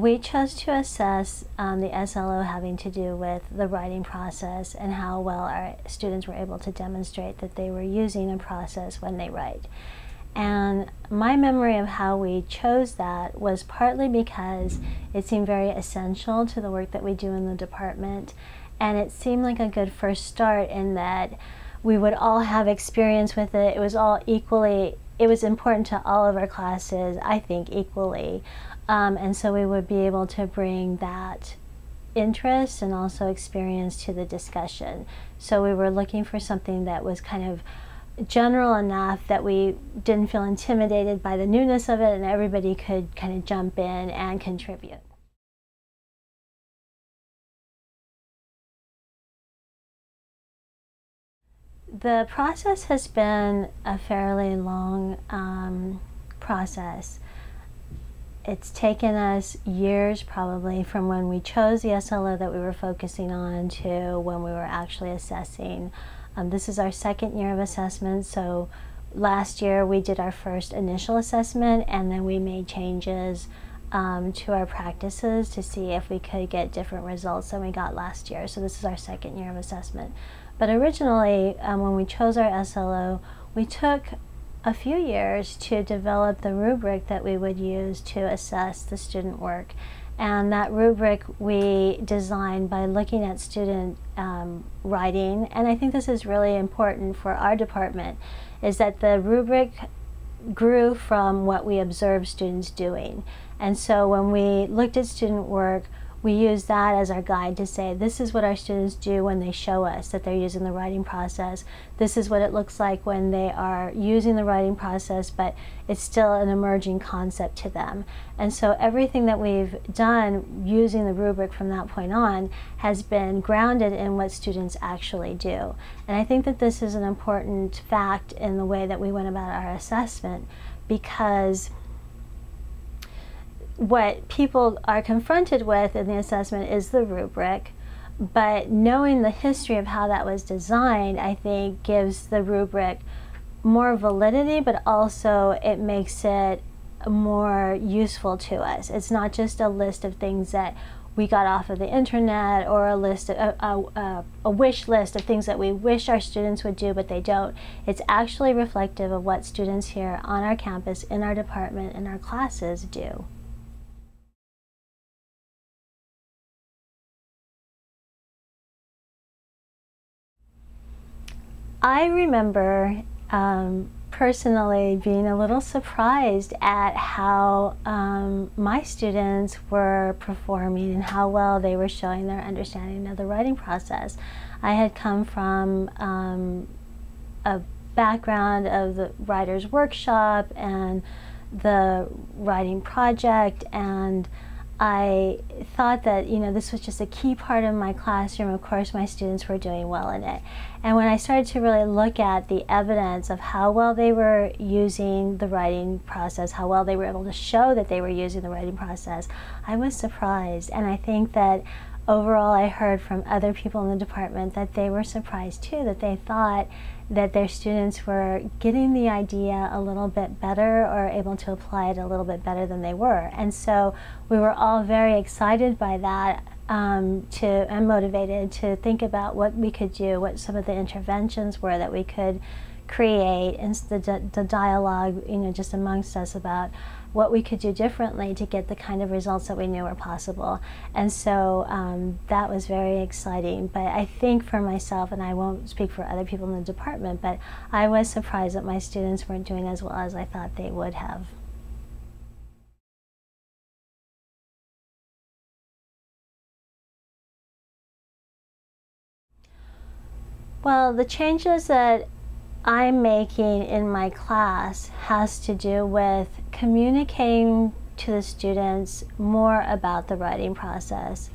We chose to assess the SLO having to do with the writing process and how well our students were able to demonstrate that they were using a process when they write. And my memory of how we chose that was partly because it seemed very essential to the work that we do in the department, and it seemed like a good first start in that we would all have experience with it. It was all equally, it was important to all of our classes, I think, equally. And so we would be able to bring that interest and also experience to the discussion. So we were looking for something that was kind of general enough that we didn't feel intimidated by the newness of it and everybody could kind of jump in and contribute. The process has been a fairly long process. It's taken us years probably from when we chose the SLO that we were focusing on to when we were actually assessing. This is our second year of assessment, so last year we did our first initial assessment and then we made changes to our practices to see if we could get different results than we got last year. So this is our second year of assessment. But originally, when we chose our SLO, we took a few years to develop the rubric that we would use to assess the student work. And that rubric we designed by looking at student writing, and I think this is really important for our department, is that the rubric grew from what we observed students doing. And so when we looked at student work, we used that as our guide to say, this is what our students do when they show us that they're using the writing process. This is what it looks like when they are using the writing process, but it's still an emerging concept to them. And so everything that we've done using the rubric from that point on has been grounded in what students actually do. And I think that this is an important fact in the way that we went about our assessment, because what people are confronted with in the assessment is the rubric, but knowing the history of how that was designed, I think gives the rubric more validity, but also it makes it more useful to us. It's not just a list of things that we got off of the internet or a list of, a wish list of things that we wish our students would do but they don't. It's actually reflective of what students here on our campus, in our department, in our classes do. I remember personally being a little surprised at how my students were performing and how well they were showing their understanding of the writing process. I had come from a background of the writer's workshop and the writing project, and I thought that, you know, this was just a key part of my classroom. Of course, my students were doing well in it. And when I started to really look at the evidence of how well they were using the writing process, how well they were able to show that they were using the writing process, I was surprised. And I think that overall I heard from other people in the department that they were surprised too, that they thought that their students were getting the idea a little bit better or able to apply it a little bit better than they were. And so we were all very excited by that and motivated to think about what we could do, what some of the interventions were that we could create, and the dialogue, you know, just amongst us about what we could do differently to get the kind of results that we knew were possible. And so that was very exciting. But I think for myself, and I won't speak for other people in the department, but I was surprised that my students weren't doing as well as I thought they would have. Well, the changes that I'm making in my class has to do with communicating to the students more about the writing process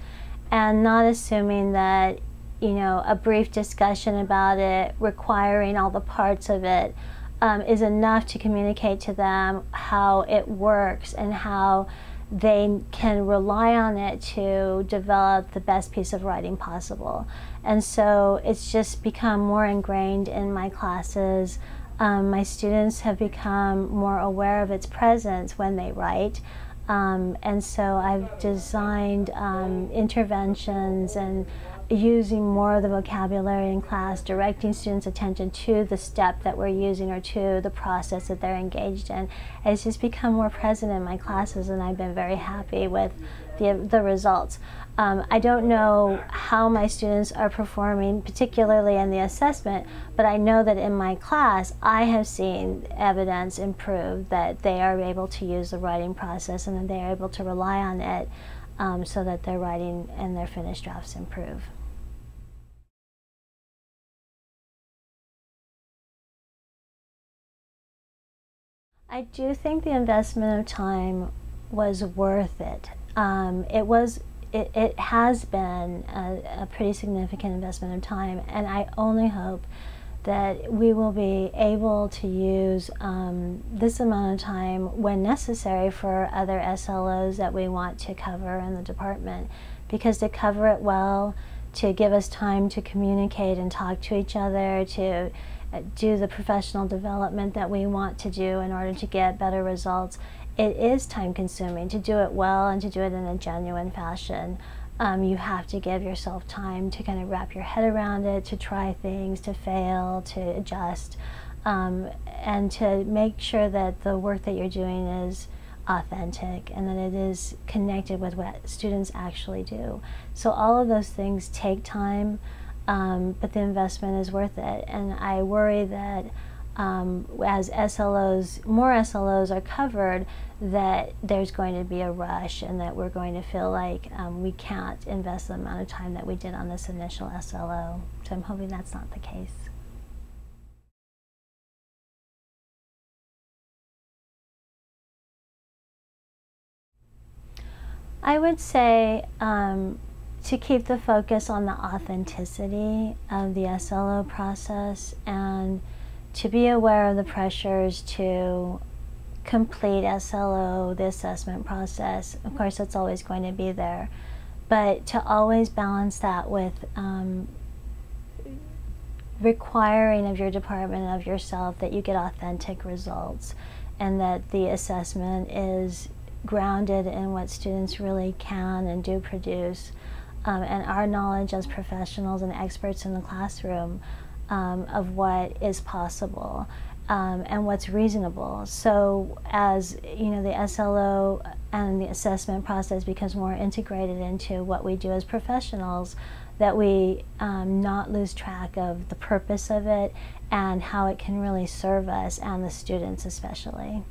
and not assuming that, you know, a brief discussion about it, requiring all the parts of it, is enough to communicate to them how it works and how they can rely on it to develop the best piece of writing possible. And so it's just become more ingrained in my classes. My students have become more aware of its presence when they write. And so I've designed interventions and using more of the vocabulary in class, directing students' attention to the step that we're using or to the process that they're engaged in. It's just become more present in my classes, and I've been very happy with the results. I don't know how my students are performing, particularly in the assessment, but I know that in my class I have seen evidence improve that they are able to use the writing process and that they are able to rely on it so that their writing and their finished drafts improve. I do think the investment of time was worth it. It has been a pretty significant investment of time, and I only hope that we will be able to use this amount of time when necessary for other SLOs that we want to cover in the department, because to cover it well, to give us time to communicate and talk to each other, to do the professional development that we want to do in order to get better results. It is time consuming to do it well and to do it in a genuine fashion. You have to give yourself time to kind of wrap your head around it, to try things, to fail, to adjust, and to make sure that the work that you're doing is authentic and that it is connected with what students actually do. So all of those things take time. But the investment is worth it, and I worry that as more SLOs are covered, that there's going to be a rush and that we're going to feel like we can't invest the amount of time that we did on this initial SLO. So I'm hoping that's not the case. I would say to keep the focus on the authenticity of the SLO process and to be aware of the pressures to complete SLO, the assessment process. Of course, that's always going to be there, but to always balance that with requiring of your department and of yourself that you get authentic results and that the assessment is grounded in what students really can and do produce. And our knowledge as professionals and experts in the classroom of what is possible and what's reasonable. So as the SLO and the assessment process becomes more integrated into what we do as professionals, that we not lose track of the purpose of it and how it can really serve us and the students especially.